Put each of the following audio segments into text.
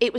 it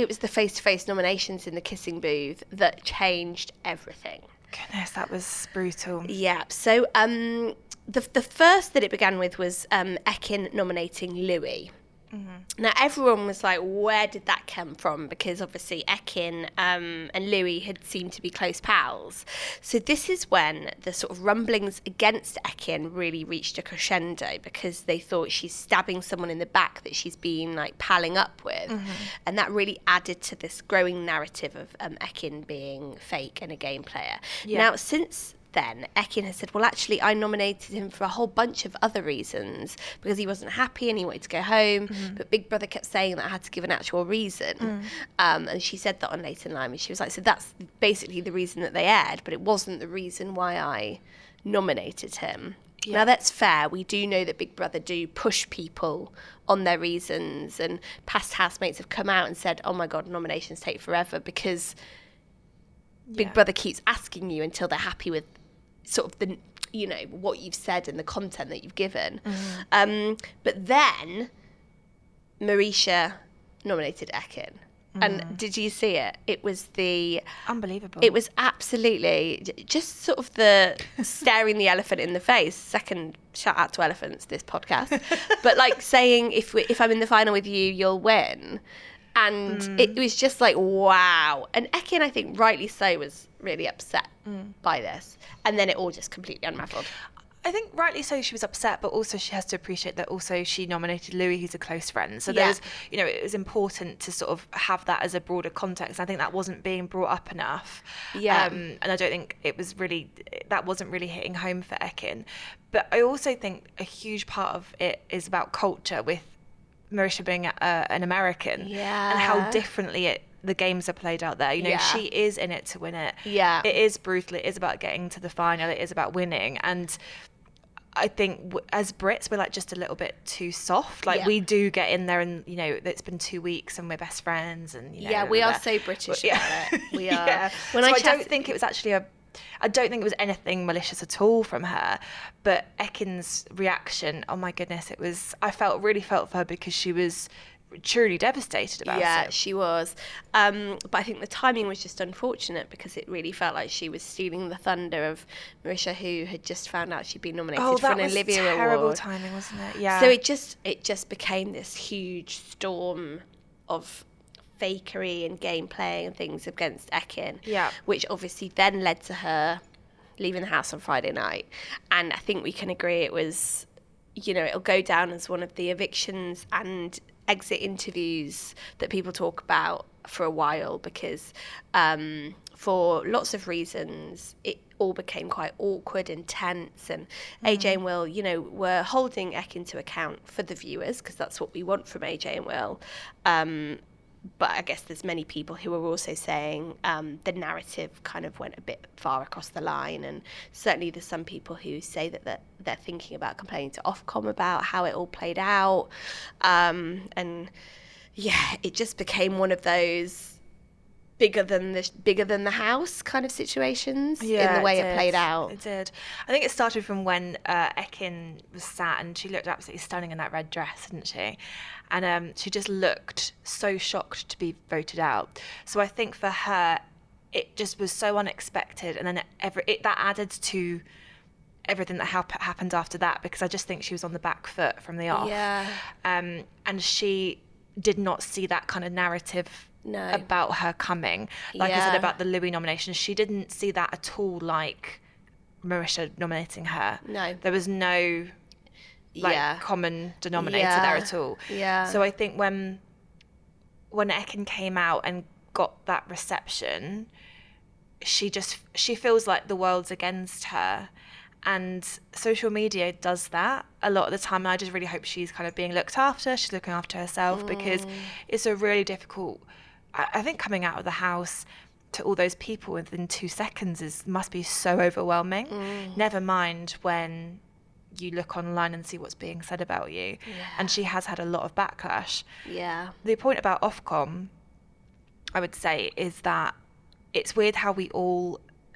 was the face-to-face nominations in the kissing booth that changed everything. Goodness, that was brutal. Yeah. So the first that it began with was Ekin nominating Louis. Mm-hmm. Now everyone was like, where did that come from? Because obviously Ekin and Louis had seemed to be close pals. So this is when the sort of rumblings against Ekin really reached a crescendo, because they thought she's stabbing someone in the back that she's been like palling up with. Mm-hmm. And that really added to this growing narrative of Ekin being fake and a game player. Yeah. Now since then, Ekin has said, well, actually, I nominated him for a whole bunch of other reasons, because he wasn't happy and he wanted to go home. Mm-hmm. But Big Brother kept saying that I had to give an actual reason. Mm. And she said that on Late in Line. And she was like, so that's basically the reason that they aired, but it wasn't the reason why I nominated him. Yeah. Now, that's fair. We do know that Big Brother do push people on their reasons. And past housemates have come out and said, oh, my God, nominations take forever, because Big Brother keeps asking you until they're happy with sort of the, you know, what you've said and the content that you've given. Mm-hmm. But then Marisha nominated Ekin. And did you see it? It was unbelievable. It was absolutely just sort of the staring the elephant in the face. Second shout out to elephants, this podcast. But like saying, if I'm in the final with you, you'll win. And it was just like, wow. And Ekin, I think rightly so, was really upset by this. And then it all just completely unraveled. I think rightly so she was upset, but also she has to appreciate that also she nominated Louis, who's a close friend. So there was, you know, it was important to sort of have that as a broader context. I think that wasn't being brought up enough. Yeah. And I don't think that wasn't really hitting home for Ekin. But I also think a huge part of it is about culture, with Marisha being an American, and how differently the games are played out there. You know, she is in it to win it. Yeah. It is brutal. It is about getting to the final. It is about winning. And I think as Brits, we're like just a little bit too soft. Like we do get in there and, you know, it's been 2 weeks and we're best friends and, you know. Yeah, we are so British about it. We are. Yeah. I don't think it was actually I don't think it was anything malicious at all from her, but Ekin's reaction, oh my goodness, I really felt for her, because she was truly devastated about it. Yeah, she was. But I think the timing was just unfortunate, because it really felt like she was stealing the thunder of Marisha, who had just found out she'd been nominated for an Olivia Award. Terrible timing, wasn't it? Yeah. So it just became this huge storm of fakery and game playing and things against Ekin, which obviously then led to her leaving the house on Friday night. And I think we can agree it was, you know, it'll go down as one of the evictions and exit interviews that people talk about for a while, because for lots of reasons it all became quite awkward and tense, and AJ and Will, you know, were holding Ekin to account for the viewers, because that's what we want from AJ and Will. But I guess there's many people who are also saying the narrative kind of went a bit far across the line. And certainly there's some people who say that they're thinking about complaining to Ofcom about how it all played out. And yeah, it just became one of those bigger than the house kind of situations in the way it played out. It did. I think it started from when Ekin was sat, and she looked absolutely stunning in that red dress, didn't she? And she just looked so shocked to be voted out. So I think for her, it just was so unexpected, and then that added to everything that happened after that, because I just think she was on the back foot from the off. Yeah. And she did not see that kind of narrative about her coming. Like I said about the Louis nomination, she didn't see that at all, like Marisha nominating her. No. There was no common denominator there at all. Yeah. So I think when Ekin came out and got that reception, she feels like the world's against her. And social media does that a lot of the time. And I just really hope she's kind of being looked after. She's looking after herself, because it's a really difficult, I think coming out of the house to all those people within 2 seconds must be so overwhelming. Never mind when you look online and see what's being said about you. Yeah. And she has had a lot of backlash. Yeah. The point about Ofcom, I would say, is that it's weird how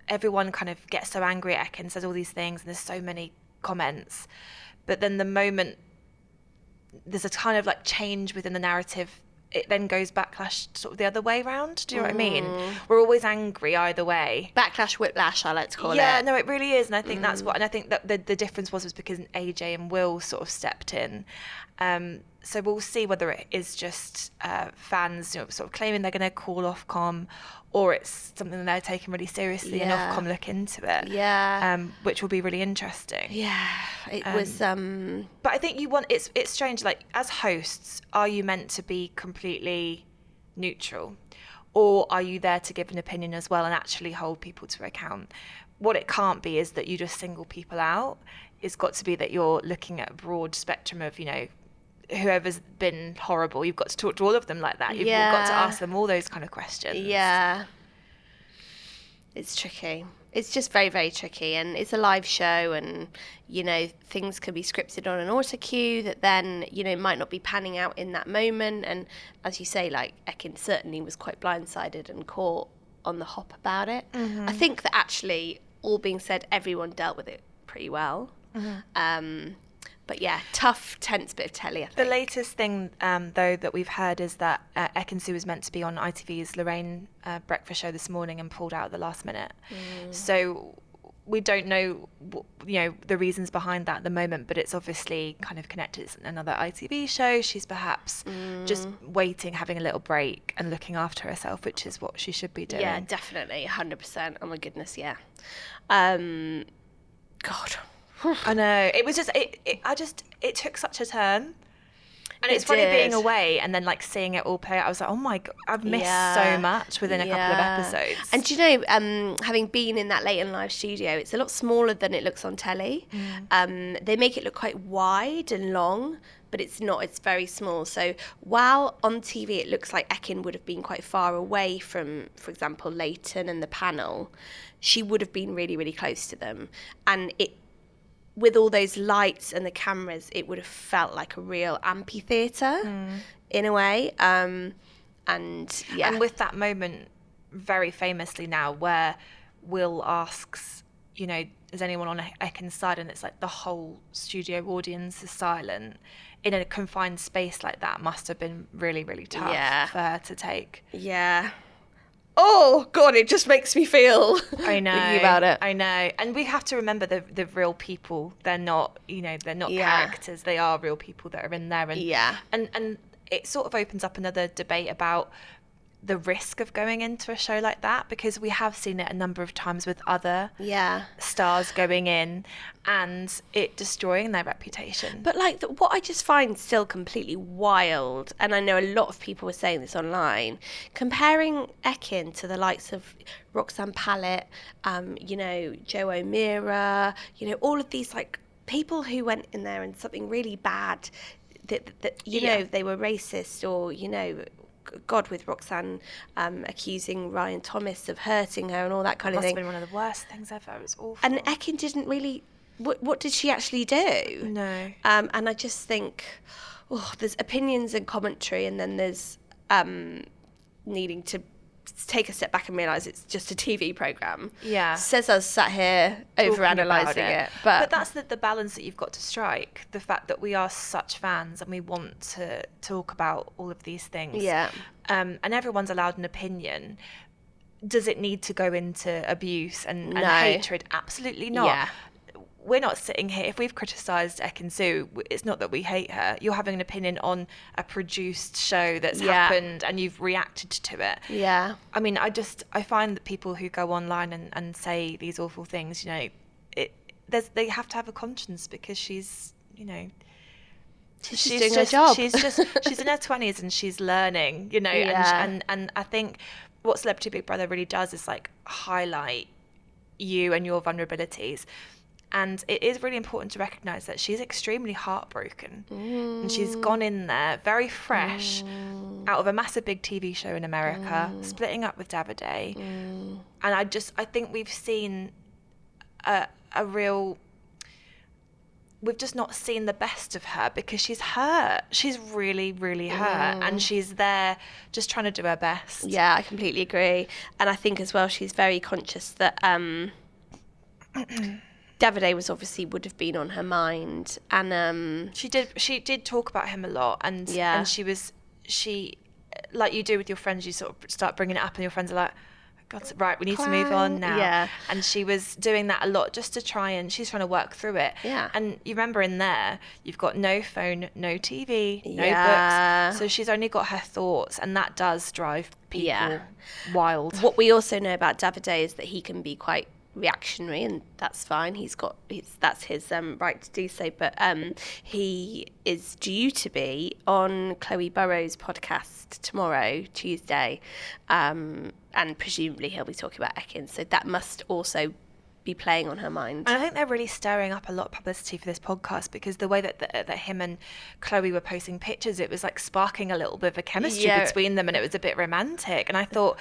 everyone kind of gets so angry at Ekin, says all these things, and there's so many comments. But then the moment there's a kind of like change within the narrative it then goes backlash sort of the other way round. Do you know what I mean? We're always angry either way. Backlash, whiplash, I like to call it. Yeah, no, it really is. And I think that's what, and I think that the difference was because AJ and Will sort of stepped in. So we'll see whether it is just fans, you know, sort of claiming they're going to call Ofcom, or it's something that they're taking really seriously and Ofcom look into it. Yeah. Which will be really interesting. Yeah, it was. But I think it's strange. Like, as hosts, are you meant to be completely neutral, or are you there to give an opinion as well and actually hold people to account? What it can't be is that you just single people out. It's got to be that you're looking at a broad spectrum of, you know, whoever's been horrible, you've got to talk to all of them like that. You've got to ask them all those kind of questions. Yeah. It's tricky. It's just very, very tricky. And it's a live show, and, you know, things can be scripted on an auto cue that then, you know, might not be panning out in that moment. And as you say, like, Ekin certainly was quite blindsided and caught on the hop about it. I think that actually, all being said, everyone dealt with it pretty well. But yeah, tough, tense bit of telly, I think. The latest thing, though, that we've heard is that Ekin-su was meant to be on ITV's Lorraine breakfast show this morning and pulled out at the last minute. So we don't know, you know, the reasons behind that at the moment, but it's obviously kind of connected to another ITV show. She's perhaps just waiting, having a little break and looking after herself, which is what she should be doing. Yeah, definitely, 100%. Oh my goodness, yeah. God. I know, it was just it took such a turn, and it's funny did. being away and then like seeing it all play out. I was like, oh my god, I've missed so much within a couple of episodes. And do you know, having been in that late and live studio, it's a lot smaller than it looks on telly. They make it look quite wide and long, but it's not. It's very small. So while on TV it looks like Ekin would have been quite far away from, for example, Leighton and the panel, she would have been really, really close to them, and it, with all those lights and the cameras, it would have felt like a real amphitheatre in a way. And with that moment, very famously now, where Will asks, you know, is anyone on Ekin's side? And it's like the whole studio audience is silent. In a confined space like that must have been really, really tough for her to take. Yeah. Oh God, it just makes me feel. I know. Thinking about it. I know, and we have to remember the real people. They're not, you know, they're not characters. They are real people that are in there, and it sort of opens up another debate about the risk of going into a show like that, because we have seen it a number of times with other stars going in and it destroying their reputation. But like what I just find still completely wild, and I know a lot of people were saying this online, comparing Ekin to the likes of Roxanne Pallett, you know, Joe O'Meara, you know, all of these like people who went in there and something really bad that you know, they were racist, or, you know, God, with Roxanne accusing Ryan Thomas of hurting her and all that kind of thing. It must have been one of the worst things ever. It was awful. And Ekin didn't really... What did she actually do? No. And I just think, there's opinions and commentary, and then there's needing to take a step back and realise it's just a TV programme. Yeah. Says us sat here overanalyzing it. But that's the balance that you've got to strike. The fact that we are such fans and we want to talk about all of these things. Yeah. And everyone's allowed an opinion. Does it need to go into abuse and hatred? Absolutely not. Yeah. We're not sitting here, if we've criticised Ekin-su, it's not that we hate her. You're having an opinion on a produced show that's happened and you've reacted to it. Yeah. I mean, I find that people who go online and say these awful things, you know, they have to have a conscience, because she's, you know... She's doing her job. She's in her 20s and she's learning, you know, and I think what Celebrity Big Brother really does is like highlight you and your vulnerabilities. And it is really important to recognise that she's extremely heartbroken. And she's gone in there very fresh out of a massive big TV show in America, splitting up with Davide. And I think we've seen a real... We've just not seen the best of her, because she's hurt. She's really, really hurt. And she's there just trying to do her best. Yeah, I completely agree. And I think as well, she's very conscious that... Davide would have been on her mind, and she did talk about him a lot, and she like you do with your friends, you sort of start bringing it up and your friends are like, God, right, we need to move on now. Yeah. And she was doing that a lot just to she's trying to work through it. Yeah. And you remember in there, you've got no phone, no TV, no Yeah. books. So she's only got her thoughts, and that does drive people wild. What we also know about Davide is that he can be quite reactionary, and that's fine. That's his right to do so. But he is due to be on Chloe Burrow's podcast tomorrow, Tuesday, and presumably he'll be talking about Ekin. So that must also be playing on her mind. And I think they're really stirring up a lot of publicity for this podcast, because the way that him and Chloe were posting pictures, it was like sparking a little bit of a chemistry between them, and it was a bit romantic. And I thought,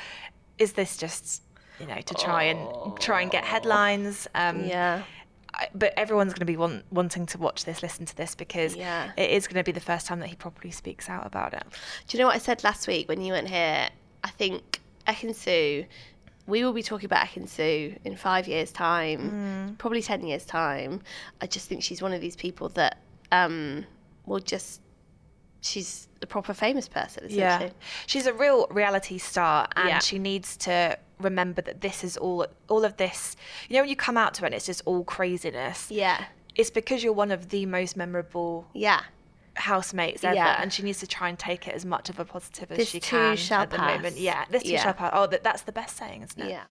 is this just, to try and get headlines? But everyone's going to be wanting to watch this, listen to this, because it is going to be the first time that he properly speaks out about it. Do you know what I said last week when you weren't here? I think Ekin-su, we will be talking about Ekin-su in 5 years' time, probably 10 years' time. I just think she's one of these people that she's a proper famous person, essentially. Yeah. She's a real reality star, and she needs to remember that this is all of this. When you come out to it and it's just all craziness. Yeah. It's because you're one of the most memorable housemates ever, and she needs to try and take it as much of a positive as she can at the moment. Yeah, this too shall pass. Oh, that's the best saying, isn't it? Yeah.